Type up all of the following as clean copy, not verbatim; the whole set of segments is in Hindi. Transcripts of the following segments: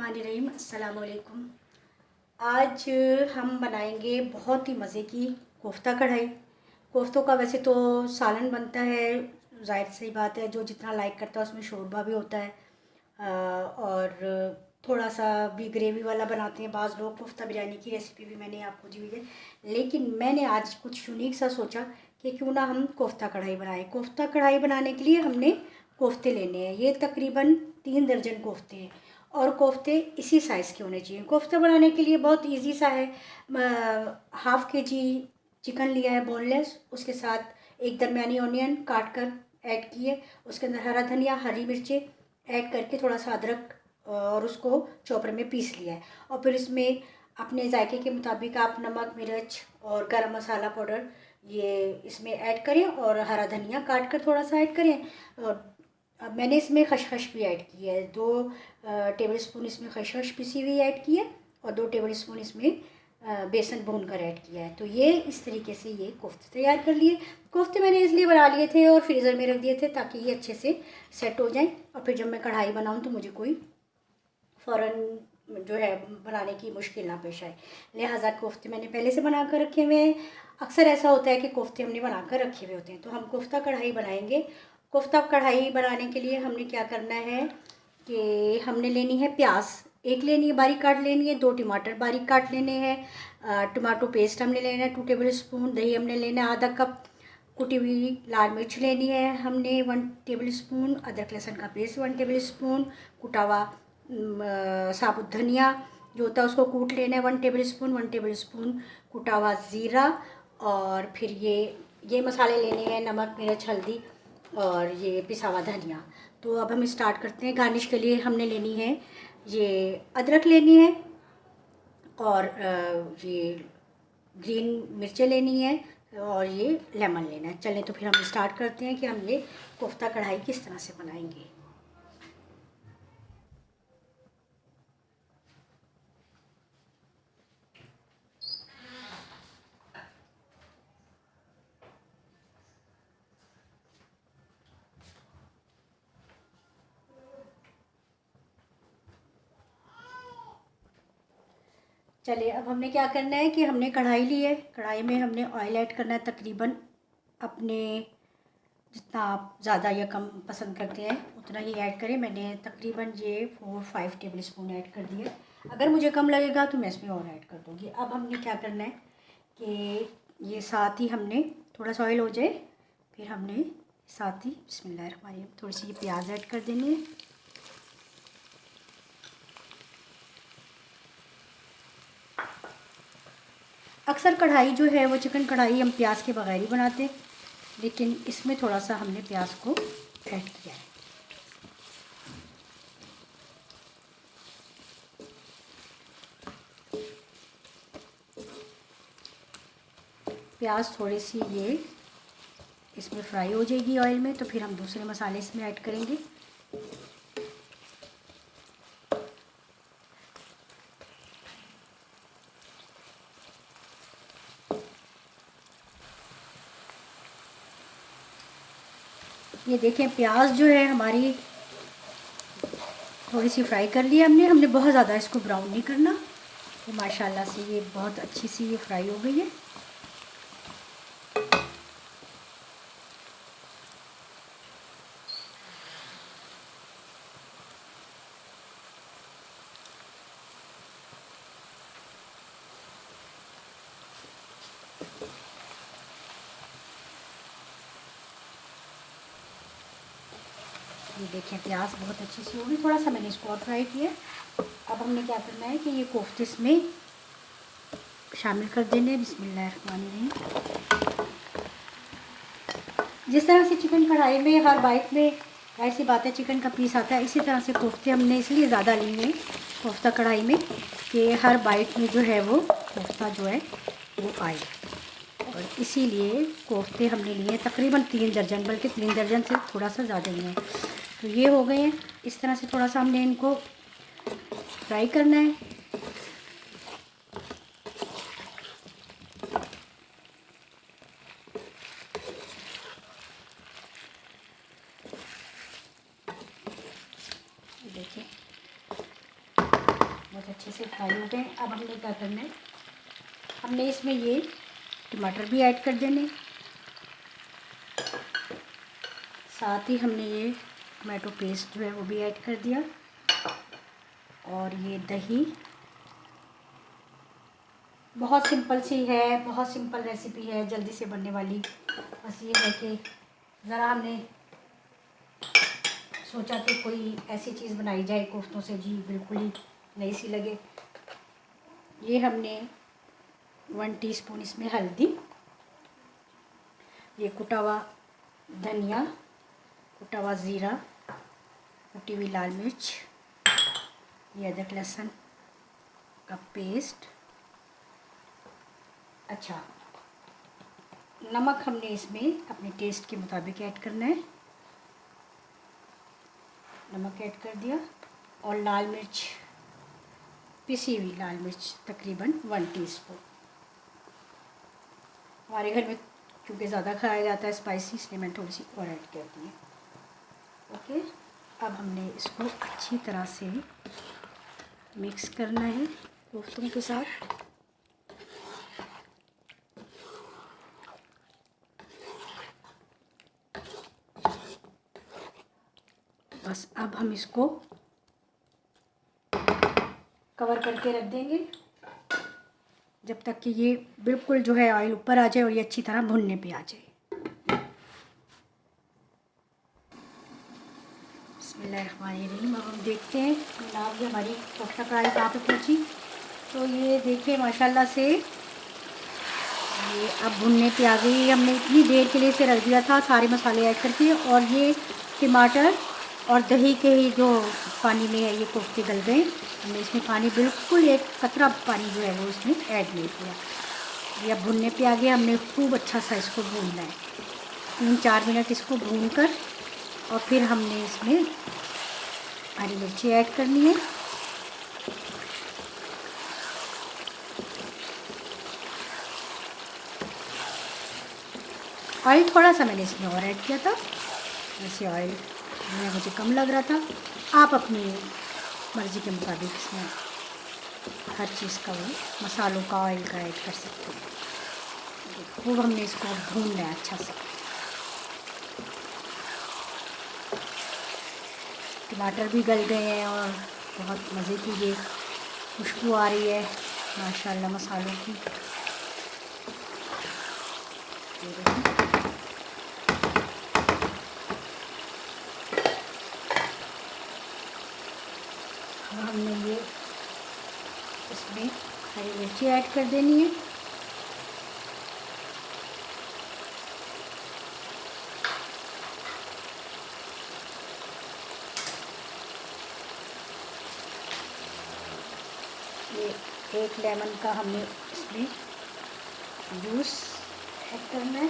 बिस्मिल्लाहिर्रहमानिर्रहीम। अस्सलाम वालेकुम। आज हम बनाएंगे बहुत ही मज़े की कोफ्ता कढ़ाई। कोफ्तों का वैसे तो सालन बनता है, ज़ाहिर सी बात है, जो जितना लाइक करता है उसमें शोरबा भी होता है और थोड़ा सा भी ग्रेवी वाला बनाते हैं बाज़ लोग। कोफ्ता बिरयानी की रेसिपी भी मैंने आपको दी हुई है, लेकिन मैंने आज कुछ यूनिक सा सोचा कि क्यों ना हम कोफ्ता कढ़ाई बनाएं। कोफ्ता कढ़ाई बनाने के लिए हमने कोफ्ते लेने हैं, ये तकरीबन 3 दर्जन कोफ्ते हैं और कोफ्ते इसी साइज़ के होने चाहिए। कोफ्ता बनाने के लिए बहुत इजी सा है। हाफ़ के जी चिकन लिया है बोनलेस, उसके साथ एक दरमियानी ऑनियन काट कर ऐड किए, उसके अंदर हरा धनिया, हरी मिर्चें ऐड करके थोड़ा सा अदरक और उसको चॉपर में पीस लिया है। और फिर इसमें अपने जायके के मुताबिक आप नमक, मिर्च और गरम मसाला पाउडर ये इसमें ऐड करें और हरा धनिया काट कर थोड़ा सा ऐड करें। और अब मैंने इसमें खसखस भी ऐड की है, 2 टेबल स्पून इसमें खसखस पिसी हुई ऐड की है और 2 टेबल स्पून इसमें बेसन भून कर ऐड किया है। तो ये इस तरीके से ये कोफ्ते तैयार कर लिए। कोफ्ते मैंने इसलिए बना लिए थे और फ्रीज़र में रख दिए थे ताकि ये अच्छे से सेट हो जाएं और फिर जब मैं कढ़ाई बनाऊं तो मुझे कोई फ़ौरन जो है बनाने की मुश्किल ना पेश आए। लिहाजा कोफ्ते मैंने पहले से बना कर रखे हुए हैं। अक्सर ऐसा होता है कि कोफ्ते हमने बना कर रखे हुए होते हैं, तो हम कोफ्ता कढ़ाई बनाएंगे। कोफ्ता कढ़ाई बनाने के लिए हमने क्या करना है कि हमने लेनी है प्याज, एक लेनी है बारीक काट लेनी है, 2 टमाटर बारीक काट लेने हैं, टमाटो पेस्ट हमने लेना है 2 टेबल स्पून, दही हमने लेना है आधा कप, कुटी हुई लाल मिर्च लेनी है हमने 1 टेबल स्पून, अदरक लहसुन का पेस्ट 1 टेबल स्पून, कुटा हुआ साबुत धनिया जो होता है उसको कूट लेना है 1 टेबल स्पून, 1 टेबल स्पून कुटा हुआ ज़ीरा। और फिर ये मसाले लेने हैं, नमक, मिर्च, हल्दी और ये पिसा हुआ धनिया। तो अब हम स्टार्ट करते हैं। गार्निश के लिए हमने लेनी है ये अदरक लेनी है और ये ग्रीन मिर्चें लेनी है और ये लेमन लेना है। चलें तो फिर हम स्टार्ट करते हैं कि हम ये कोफ्ता कढ़ाई किस तरह से बनाएंगे। चलिए, अब हमने क्या करना है कि हमने कढ़ाई ली है, कढ़ाई में हमने ऑयल ऐड करना है तकरीबन अपने जितना आप ज़्यादा या कम पसंद करते हैं उतना ही ऐड करें। मैंने तकरीबन ये 4-5 टेबल स्पून ऐड कर दिए। अगर मुझे कम लगेगा तो मैं इसमें और ऐड कर दूँगी। अब हमने क्या करना है कि ये साथ ही हमने थोड़ा सा ऑयल हो जाए फिर हमने साथ ही बिस्मिल्लाहिर्रहमानिर्रहीम थोड़ी सी ये प्याज ऐड कर देनी है। अक्सर कढ़ाई जो है वो चिकन कढ़ाई हम प्याज के बगैर ही बनाते हैं, लेकिन इसमें थोड़ा सा हमने प्याज को ऐड किया है। प्याज थोड़ी सी ये इसमें फ्राई हो जाएगी ऑयल में, तो फिर हम दूसरे मसाले इसमें ऐड करेंगे। ये देखें प्याज जो है हमारी थोड़ी सी फ्राई कर लिया हमने बहुत ज़्यादा इसको ब्राउन नहीं करना। तो माशाल्लाह से ये बहुत अच्छी सी ये फ्राई हो गई है। ये देखें प्याज बहुत अच्छी सी होगी, थोड़ा सा मैंने इसको और फ्राई किया। अब हमने क्या करना है कि ये कोफ्ते इसमें शामिल कर देने। बिस्मिल्लाहिर्रहमानिर्रहीम। जिस तरह से चिकन कढ़ाई में हर बाइट में ऐसी बात है चिकन का पीस आता है, इसी तरह से कोफ्ते हमने इसलिए ज़्यादा लिए हैं कोफ्ता कढ़ाई में कि हर बाइट में जो है वो कोफ्ता जो है वो आए, और इसीलिए कोफ्ते हमने लिए तकरीबन 3 दर्जन, बल्कि 3 दर्जन से थोड़ा सा ज़्यादा लिए हैं। तो ये हो गए हैं। इस तरह से थोड़ा सा हमने इनको फ्राई करना है। देखिए बहुत अच्छे से फ्राई हो गए। अब हमने क्या करना है, हमने इसमें ये टमाटर भी ऐड कर देने, साथ ही हमने ये टमाटो पेस्ट जो है वो भी ऐड कर दिया, और ये दही। बहुत सिंपल सी है, बहुत सिंपल रेसिपी है, जल्दी से बनने वाली। बस ये है कि ज़रा हमने सोचा कि कोई ऐसी चीज़ बनाई जाए कोफ्तों से जी बिल्कुल ही नई सी लगे। ये हमने 1 टीस्पून इसमें हल्दी, ये कुटा हुआ धनिया, कुटा हुआ ज़ीरा, कुटी हुई लाल मिर्च, ये अदरक लहसुन का पेस्ट। अच्छा, नमक हमने इसमें अपने टेस्ट के मुताबिक ऐड करना है, नमक ऐड कर दिया। और लाल मिर्च, पिसी हुई लाल मिर्च तकरीबन 1 टीस्पून। हमारे घर में क्योंकि ज़्यादा खाया जाता है स्पाइसी, इसलिए मैंने थोड़ी सी और ऐड कर दी है। ओके, अब हमने इसको अच्छी तरह से मिक्स करना है कोफ्तों के साथ। बस अब हम इसको कवर करके रख देंगे जब तक कि ये बिल्कुल जो है ऑयल ऊपर आ जाए और ये अच्छी तरह भुनने पे आ जाए। बिस्मिल्लाहिर्रहमानिर्रहीम। अब हम देखते हैं जनाब ये हमारी कोफ्ता कढ़ाई कहाँ पे पहुँची। तो ये देखिए माशाल्लाह से ये अब भुनने पे आ गई। हमने इतनी देर के लिए इसे रख दिया था सारे मसाले ऐड करके, और ये टमाटर और दही के ही जो पानी में है ये कोफ्ते गल गए। हमने इसमें पानी बिल्कुल एक कतरा पानी जो है वो इसमें ऐड नहीं किया। ये अब भुनने पे आ गया। हमने खूब अच्छा सा इसको भूनना है, 3-4 मिनट इसको भून कर, और फिर हमने इसमें हरी मिर्ची ऐड करनी है। ऑयल थोड़ा सा मैंने इसमें और ऐड किया था, वैसे ऑयल मुझे कम लग रहा था। आप अपनी मर्ज़ी के मुताबिक इसमें हर चीज़ का वो मसालों का ऑयल का ऐड कर सकते हैं। खूब हमने इसको भूनना है अच्छा से। टमाटर भी गल गए हैं और बहुत मज़े की ये खुशबू आ रही है माशाल्लाह मसालों की। हमने ये इसमें हरी मिर्ची ऐड कर देनी है। ये 1 लेमन का हमने इसमें जूस ऐड करना है।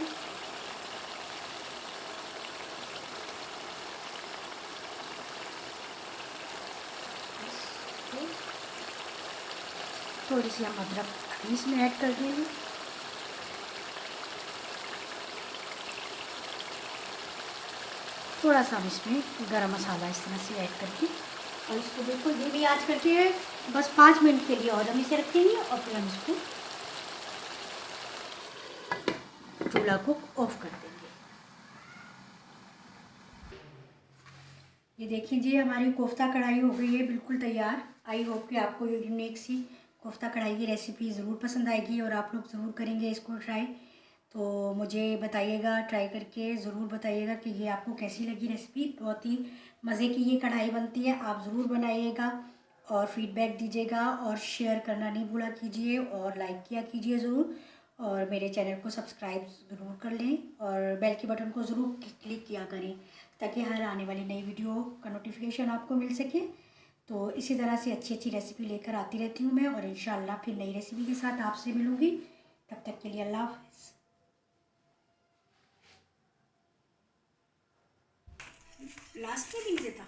थोड़ी सी हम अदरक इसमें ऐड कर देंगे। थोड़ा सा हम इसमें गरम मसाला इस तरह से ऐड करके, और इसको बिल्कुल धीमी आंच करके बस 5 मिनट के लिए और हम इसे रखेंगे, और फिर हम इसको चूल्हा को ऑफ कर देंगे। ये देखिए जी हमारी कोफ्ता कढ़ाई हो गई है बिल्कुल तैयार। आई होप कि आपको ये यूनिक सी कोफ्ता कढ़ाई की रेसिपी ज़रूर पसंद आएगी और आप लोग ज़रूर करेंगे इसको ट्राई। तो मुझे बताइएगा, ट्राई करके ज़रूर बताइएगा कि ये आपको कैसी लगी रेसिपी। बहुत ही मज़े की ये कढ़ाई बनती है, आप ज़रूर बनाइएगा और फीडबैक दीजिएगा, और शेयर करना नहीं भूला कीजिए, और लाइक किया कीजिए ज़रूर, और मेरे चैनल को सब्सक्राइब ज़रूर कर लें, और बेल के बटन को ज़रूर क्लिक किया करें ताकि हर आने वाली नई वीडियो का नोटिफिकेशन आपको मिल सके। तो इसी तरह से अच्छी अच्छी रेसिपी लेकर आती रहती हूँ मैं, और इंशाल्लाह फिर नई रेसिपी के साथ आपसे मिलूँगी। तब तक के लिए अल्लाह हाफ़िज़। लास्ट में भी नहीं देता।